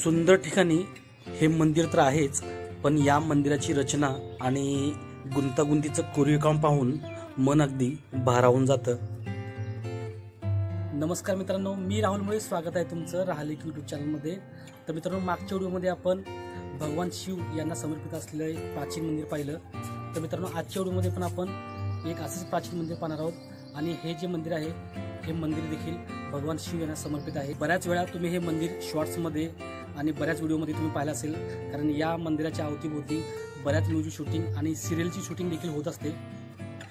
सुंदर ठिकाणी हे मंदिर तर आहेच, पण या मंदिराची रचना आणि गुंतागुंतीचं कोरीवकाम पाहून मन अगदी भारावून जातं. नमस्कार मित्रांनो, मी राहुल मुळे स्वागत आहे तुमचं राहले यूट्यूब चॅनलमध्ये. तर मित्रांनो, मागच्या व्हिडिओमध्ये आपण भगवान शिव यांना समर्पित असलेलं एक प्राचीन मंदिर पाहिलं. तर मित्रांनो, आजच्या व्हिडिओमध्ये पण आपण एक असंच प्राचीन मंदिर पाहणार आहोत आणि हे जे मंदिर आहे हे मंदिर देखील भगवान शिव यांना समर्पित आहे. बऱ्याच वेळा तुम्ही हे मंदिर शॉर्ट्समध्ये आणि बऱ्याच व्हिडिओमध्ये तुम्ही पाहिलं असेल, कारण या मंदिराच्या अवतीभोवती बऱ्याच म्युझिक शूटिंग आणि सिरियलची शूटिंग देखील होत असते.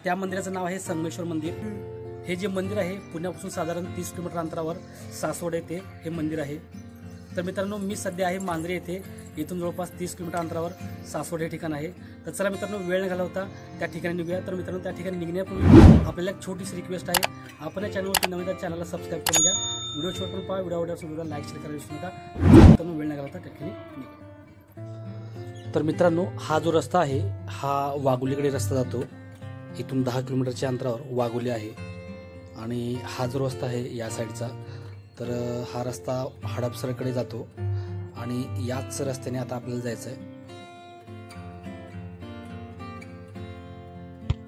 त्या मंदिराचं नाव आहे संगमेश्वर मंदिर. हे जे मंदिर आहे पुण्यापासून साधारण 30 किलोमीटर अंतरावर सासवड येथे हे मंदिर आहे. तर मित्रांनो, मी सध्या आहे मांजरे येथे. इथून जवळपास 30 किलोमीटर अंतरावर सासवड हे ठिकाण आहे. तर चला मित्रांनो, वेळ न घालवता त्या ठिकाणी निघूया. तर मित्रांनो, त्या ठिकाणी निघण्यापूर्वी आपल्याला एक छोटीशी रिक्वेस्ट आहे, आपण या चॅनलवरती नवीन तर चॅनलला सबस्क्राईब करून घ्या. व्हिडिओ छोट पण पहा, व्हिडिओ आवडल्यास लाईक शेअर करायला विसरू नका. मित्रांनो, वेळ न घालवता त्या ठिकाणी निघूया. तर मित्रांनो, हा जो रस्ता आहे हा वाघोलीकडे रस्ता जातो. इथून 10 किलोमीटरच्या अंतरावर वाघोली आहे आणि हा जो रस्ता आहे या साईडचा, तर हा रस्ता हडपसरकडे जातो आणि याच रस्त्याने आता आपल्याला जायचं आहे.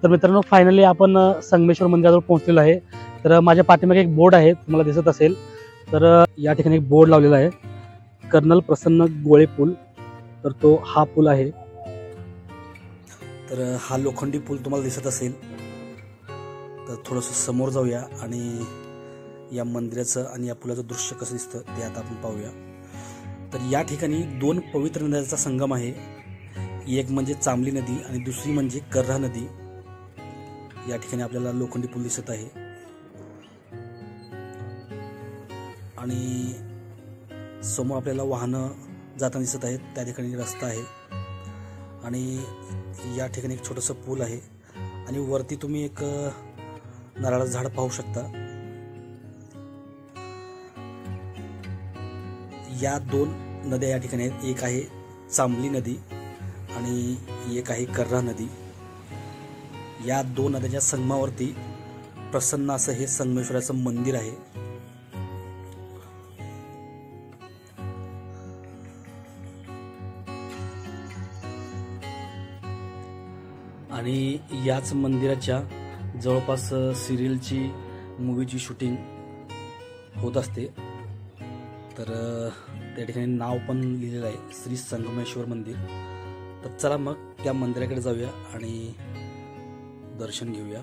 तर मित्रांनो, फायनली आपण संगमेश्वर मंदिरावर पोहोचलेलो आहे. तर माझ्या पाठीमागे एक बोर्ड आहे, तुम्हाला दिसत असेल. तर या ठिकाणी एक बोर्ड लावलेला आहे, कर्नल प्रसन्न गोळे पूल. तर तो हा पूल आहे. तर हा लोखंडी पूल तुम्हाला दिसत असेल. तर थोडंसं समोर जाऊया आणि या मंदिराचं आणि या पुलाचं दृश्य कसं दिसतं ते आता आपण पाहूया. तर या ठिकाणी 2 पवित्र नद्यांचा संगम आहे. एक म्हणजे चांबली नदी आणि दुसरी म्हणजे कर्रा नदी. या ठिकाणी आपल्याला लोखंडी पूल दिसत आहे आणि समोर आपल्याला वाहनं जाताना दिसत आहेत. त्या ठिकाणी रस्ता आहे आणि या ठिकाणी एक छोटंसं पूल आहे आणि वरती तुम्ही एक नारळाचं झाड पाहू शकता. या 2 नद्या या ठिकाणी आहेत. एक आहे चांबली नदी आणि एक आहे कर्रा नदी. या 2 नद्याच्या संगमावरती प्रसन्न असं हे संगमेश्वराचं मंदिर आहे. आणि याच मंदिराच्या जवळपास सिरियलची मूवीची शूटिंग होत असते. तर त्या ठिकाणी नाव पण लिहिलेलं आहे, श्री संगमेश्वर मंदिर. तर चला मग त्या मंदिराकडे जाऊया आणि दर्शन घेऊया.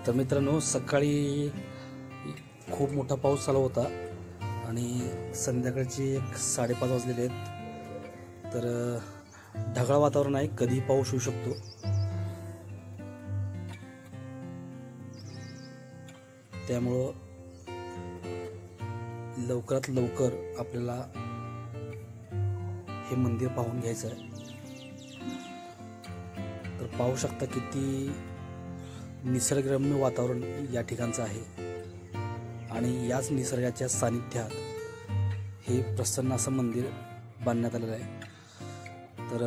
तर मित्रांनो, सकाळी खूप मोठा पाऊस चालू होता आणि संध्याकाळची 5:30 वाजलेले आहेत. तर ढगाळ वातावरण आहे, कधी पाऊस होऊ शकतो. त्यामुळं लवकरात लवकर आपल्याला हे मंदिर पाहून घ्यायचं आहे. तर पाहू शकता किती निसर्गरम्य वातावरण या ठिकाणचं आहे आणि याच निसर्गाच्या सानिध्यात हे प्रसन्न असं मंदिर बांधण्यात आलेलं आहे. तर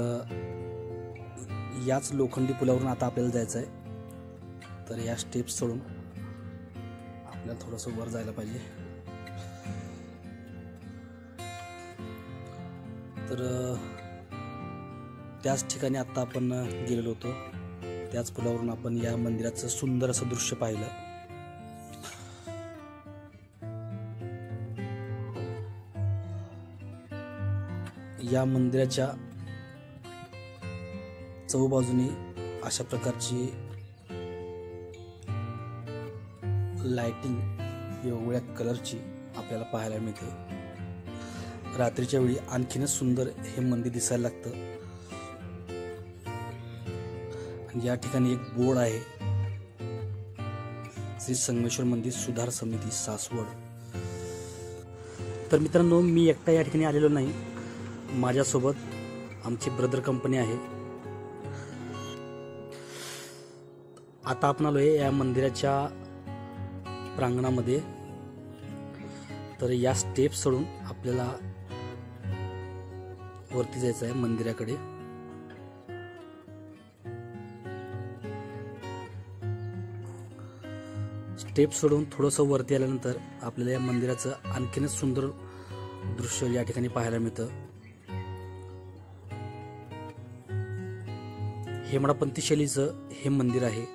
याच लोखंडी पुलावरून आता आपल्याला जायचं आहे. तर या स्टेप्स सोडून आपल्याला थोडंसं वर जायला पाहिजे. तर त्याच ठिकाणी आता आपण गेलेलो होतो. त्याच पुलावरून आपण या मंदिराचं सुंदर असं दृश्य पाहिलं. या मंदिराच्या चहूबाजूनी अशा प्रकारची लाइटिंग वेगवेगळ्या कलरची आपल्याला पाहायला मिळते. रात्रीच्या वेळी आणखीनच सुंदर हे मंदिर दिसायला लागतं. या ठिकाणी एक बोर्ड आहे, श्री संगमेश्वर मंदिर सुधार समिती सासवड. तर मित्रांनो, मी एकटा या ठिकाणी आलेलो नाही, माझ्यासोबत आमची ब्रदर कंपनी आहे. आता आपण आलोय या मंदिराच्या प्रांगणामध्ये. तर या स्टेप सोडून आपल्याला वरती जायचं आहे मंदिराकडे. स्टेप सोडून थोडंसं वरती आल्यानंतर आपल्याला या मंदिराचं आणखीनच सुंदर दृश्य या ठिकाणी पाहायला मिळतं. हेमाडपंथी शैलीचं हे मंदिर आहे.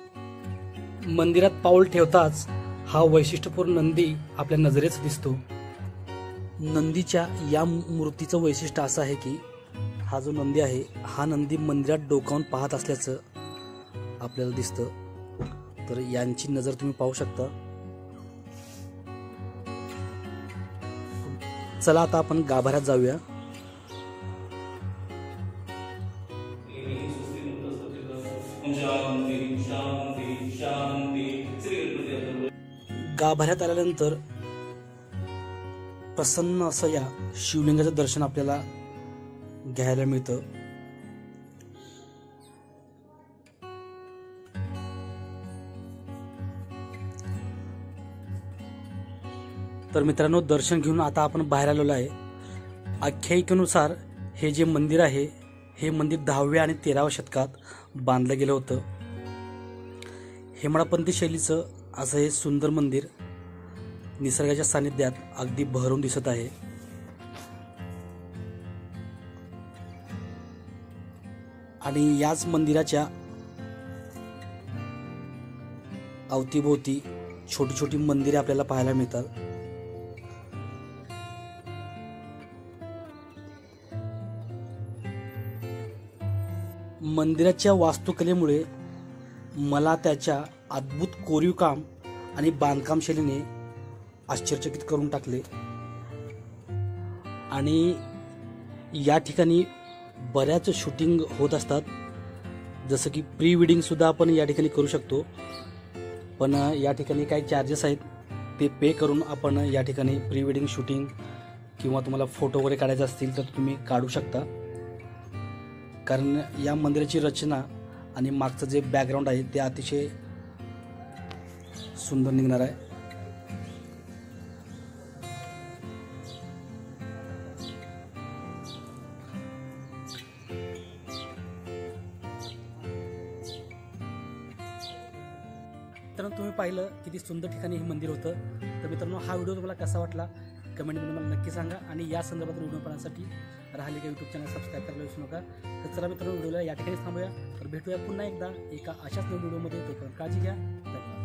मंदिरात पाऊल ठेवताच हा वैशिष्ट्यपूर्ण नंदी आपल्या नजरेस दिसतो. नंदीच्या या मूर्तीचं वैशिष्ट्य असं आहे की हा जो नंदी आहे, हा नंदी मंदिरात डोकावून पाहत असल्याचं आपल्याला दिसतं. तर यांची नजर तुम्ही पाहू शकता. चला आता आपण गाभाऱ्यात जाऊया. गाभाऱ्यात आल्यानंतर प्रसन्न असं या शिवलिंगाचं दर्शन आपल्याला घ्यायला मिळतं. तर मित्रांनो, दर्शन घेऊन आता आपण बाहेर आलेलो आहे. आख्यायिकेनुसार हे जे मंदिर आहे, हे मंदिर 10व्या आणि 13व्या शतकात बांधलं गेलं होतं. हेमाडपंथी शैलीचं असं हे सुंदर मंदिर निसर्गाच्या सानिध्यात अगदी बहरून दिसत आहे. आणि याच मंदिराच्या अवतीभोवती छोटी छोटी मंदिरे आपल्याला पाहायला मिळतात. मंदिराच्या वास्तुकलेमुळे मला त्याच्या अद्भुत कोरीव काम आणि बांधकाम शैलीने आश्चर्यचकित करून टाकले. आणि या ठिकाणी बऱ्याच शूटिंग होत असतात, जसं की प्री वेडिंग सुद्धा आपण या ठिकाणी करू शकतो. पण या ठिकाणी काही चार्जेस आहेत, ते पे करून आपण या ठिकाणी प्री वेडिंग शूटिंग किंवा तुम्हाला फोटो वगैरे काढायचे असतील तर तुम्ही काढू शकता. कारण या मंदिराची रचना आणि मागचं जे बॅकग्राऊंड आहे ते अतिशय सुंदर निघणार आहे. मित्रांनो, तुम्ही पाहिलं किती सुंदर ठिकाणी हे मंदिर होतं. तर मित्रांनो, हा व्हिडिओ तुम्हाला कसा वाटला कमेंटमध्ये मला नक्की सांगा. आणि या संदर्भात व्हिडिओ पाहण्यासाठी राहिली का यूट्यूब चॅनल सबस्क्राईब करायला विसरू नका. तर चला मित्रांनो, व्हिडिओला या ठिकाणी थांबूया. तर भेटूया पुन्हा एकदा एका अशाच नवीन व्हिडिओमध्ये. तोपर्यंत काळजी घ्या. धन्यवाद.